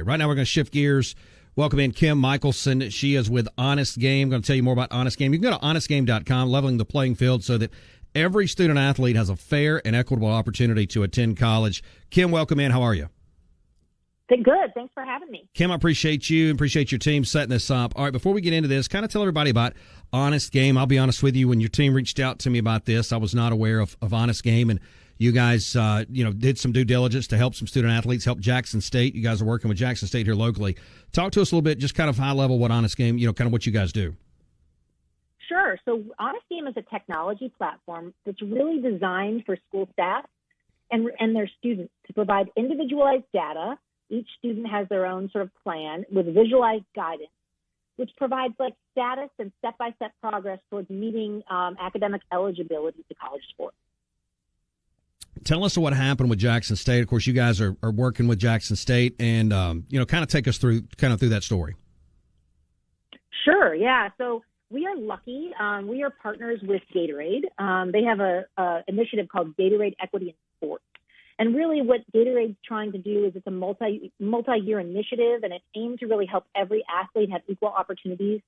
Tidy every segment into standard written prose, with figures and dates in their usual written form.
Tuesday. Right now we're going to shift gears. Welcome in Kim Michelson. She is with Honest Game. I'm going to tell you more about Honest Game. You can go to honestgame.com, leveling the playing field so that every student athlete has a fair and equitable opportunity to attend college. Kim, welcome in. How are you? Good. Thanks for having me. Kim, I appreciate you and appreciate your team setting this up. All right, before we get into this, kind of tell everybody about Honest Game. I'll be honest with you, when your team reached out to me about this, I was not aware of Honest Game, and you guys did some due diligence to help some student athletes, help Jackson State. You guys are working with Jackson State here locally. Talk to us a little bit, just kind of high level, what Honest Game, kind of what you guys do. Sure. So Honest Game is a technology platform that's really designed for school staff and their students to provide individualized data. Each student has their own sort of plan with visualized guidance, which provides like status and step-by-step progress towards meeting academic eligibility to college sports. Tell us what happened with Jackson State. Of course, you guys are working with Jackson State, and kind of take us through that story. Sure. Yeah. So we are lucky. We are partners with Gatorade. They have a initiative called Gatorade Equity in Sports. And really what Gatorade's trying to do is it's a multi-year initiative, and it's aimed to really help every athlete have equal opportunities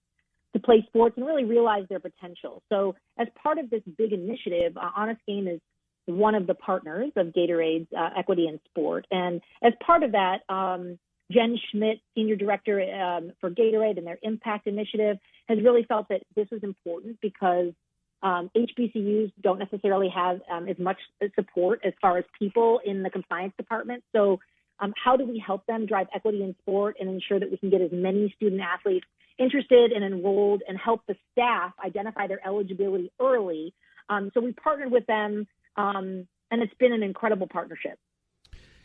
to play sports and really realize their potential. So as part of this big initiative, Honest Game is one of the partners of Gatorade's Equity in Sport. And as part of that, Jen Schmidt, Senior Director for Gatorade and their Impact Initiative, has really felt that this is important because HBCUs don't necessarily have as much support as far as people in the compliance department. So how do we help them drive equity in sport and ensure that we can get as many student athletes interested and enrolled and help the staff identify their eligibility early? So we partnered with them, and it's been an incredible partnership.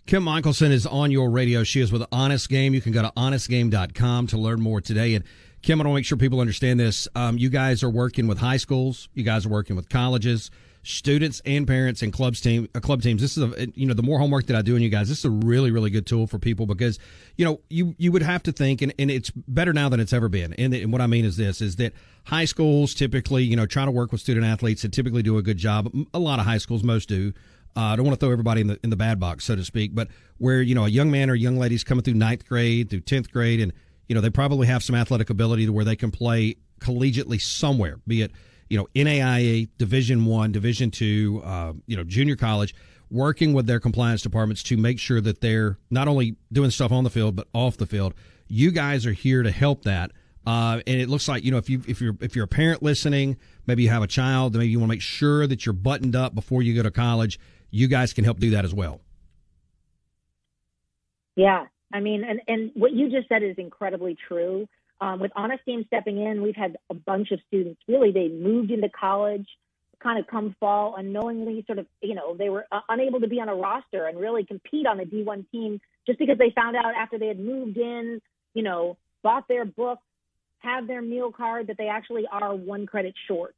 Kim Michelson is on your radio. She is with Honest Game. You can go to honestgame.com to learn more today. And Kim, I want to make sure people understand this. You guys are working with high schools. You guys are working with colleges, students and parents and club teams. This is the more homework that I do on you guys, this is a really, really good tool for people because, you would have to think, and it's better now than it's ever been. And what I mean is that high schools typically, try to work with student athletes and typically do a good job. A lot of high schools, most do. I don't want to throw everybody in the bad box, so to speak, but where, a young man or young lady's coming through 9th grade, through 10th grade, and, they probably have some athletic ability to where they can play collegiately somewhere, be it, NAIA, Division I, Division II, junior college, working with their compliance departments to make sure that they're not only doing stuff on the field, but off the field. You guys are here to help that. And it looks like, if you're a parent listening, maybe you have a child, maybe you want to make sure that you're buttoned up before you go to college. You guys can help do that as well. Yeah. I mean, and what you just said is incredibly true. With Honest Game stepping in, we've had a bunch of students, really, they moved into college, kind of come fall, unknowingly sort of, they were unable to be on a roster and really compete on the D1 team just because they found out after they had moved in, bought their book, have their meal card, that they actually are 1 credit short.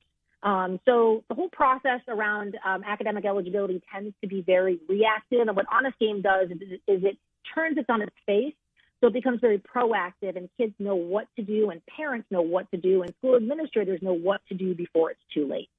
So the whole process around academic eligibility tends to be very reactive. And what Honest Game does is it turns it on its face. So it becomes very proactive, and kids know what to do, and parents know what to do, and school administrators know what to do before it's too late.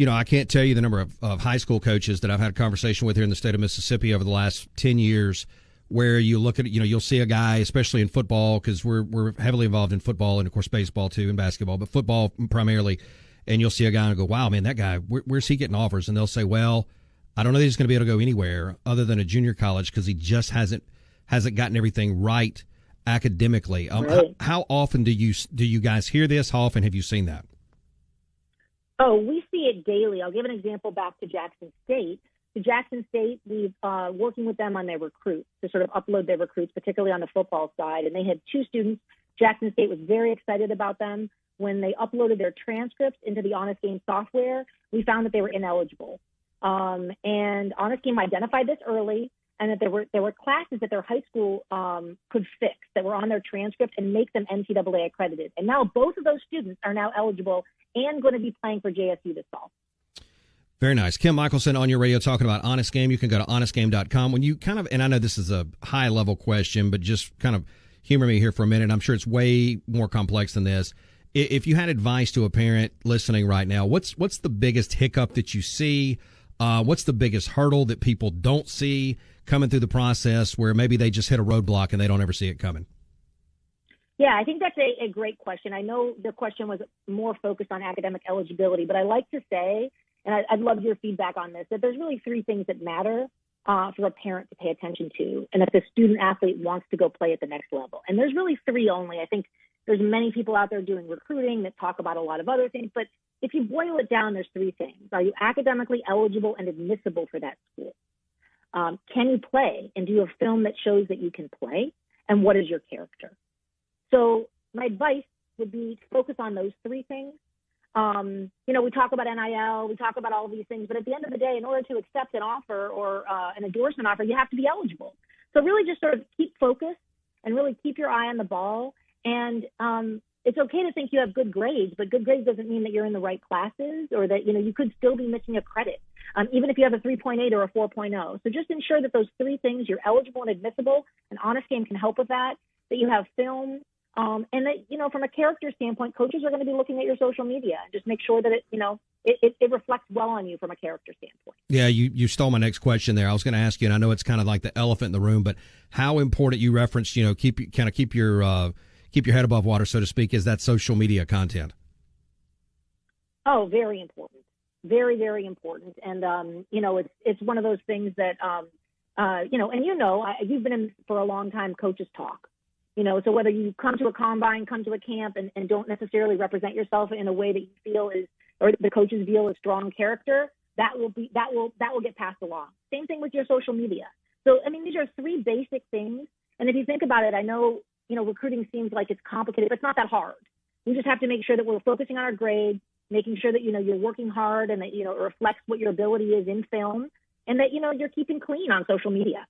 I can't tell you the number of high school coaches that I've had a conversation with here in the state of Mississippi over the last 10 years where you look at, you'll see a guy, especially in football, because we're heavily involved in football and, of course, baseball too and basketball, but football primarily. And you'll see a guy and go, wow, man, that guy, where's he getting offers? And they'll say, well, I don't know that he's going to be able to go anywhere other than a junior college because he just hasn't gotten everything right academically. Right. How often do you guys hear this? How often have you seen that? Oh, we see it daily. I'll give an example back to Jackson State. To Jackson State, we've working with them on their recruits to sort of upload their recruits, particularly on the football side. And they had 2 students. Jackson State was very excited about them. When they uploaded their transcripts into the Honest Game software, we found that they were ineligible. And Honest Game identified this early, and that there were classes that their high school could fix that were on their transcript and make them NCAA accredited. And now both of those students are now eligible and going to be playing for JSU this fall. Very nice. Kim Michelson on your radio talking about Honest Game. You can go to honestgame.com. When you and I know this is a high-level question, but just kind of humor me here for a minute. I'm sure it's way more complex than this. If you had advice to a parent listening right now, what's the biggest hiccup that you see? What's the biggest hurdle that people don't see coming through the process where maybe they just hit a roadblock and they don't ever see it coming? Yeah, I think that's a great question. I know the question was more focused on academic eligibility, but I like to say, and I'd love your feedback on this, that there's really three things that matter for a parent to pay attention to, and if the student athlete wants to go play at the next level. And there's really three only. I think there's many people out there doing recruiting that talk about a lot of other things, but if you boil it down, there's three things. Are you academically eligible and admissible for that school? Can you play? And do you have film that shows that you can play? And what is your character? So my advice would be to focus on those three things. We talk about NIL, we talk about all of these things, but at the end of the day, in order to accept an offer or an endorsement offer, you have to be eligible. So really just sort of keep focused and really keep your eye on the ball. And it's okay to think you have good grades, but good grades doesn't mean that you're in the right classes or that, you could still be missing a credit, even if you have a 3.8 or a 4.0. So just ensure that those three things, you're eligible and admissible, and Honest Game can help with that you have film, and that, from a character standpoint, coaches are going to be looking at your social media and just make sure that it reflects well on you from a character standpoint. Yeah, you stole my next question there. I was going to ask you, and I know it's kind of like the elephant in the room, but how important you referenced, keep your head above water, so to speak, is that social media content? Oh, very important. Very, very important. And, it's one of those things that, you've been in for a long time, coaches talk. So whether you come to a combine, come to a camp, and don't necessarily represent yourself in a way that you feel is, or the coaches feel is strong character, that will get passed along. Same thing with your social media. So, these are three basic things. And if you think about it, I know, recruiting seems like it's complicated, but it's not that hard. We just have to make sure that we're focusing on our grades, making sure that, you're working hard and that, it reflects what your ability is in film, and that, you're keeping clean on social media.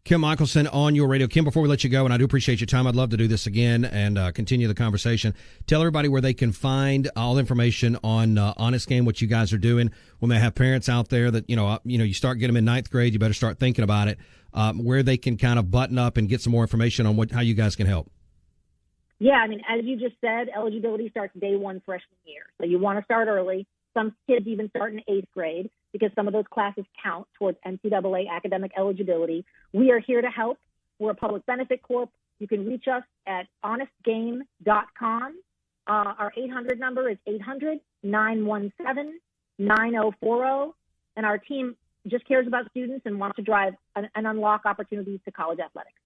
Kim Michelson on your radio. Kim, before we let you go, and I do appreciate your time, I'd love to do this again and continue the conversation. Tell everybody where they can find all the information on Honest Game, what you guys are doing. When they have parents out there that, you start getting them in ninth grade, you better start thinking about it, where they can kind of button up and get some more information on how you guys can help. Yeah, as you just said, eligibility starts day one freshman year. So you want to start early. Some kids even start in eighth grade because some of those classes count towards NCAA academic eligibility. We are here to help. We're a public benefit corp. You can reach us at honestgame.com. Our 800 number is 800-917-9040. And our team just cares about students and wants to drive and unlock opportunities to college athletics.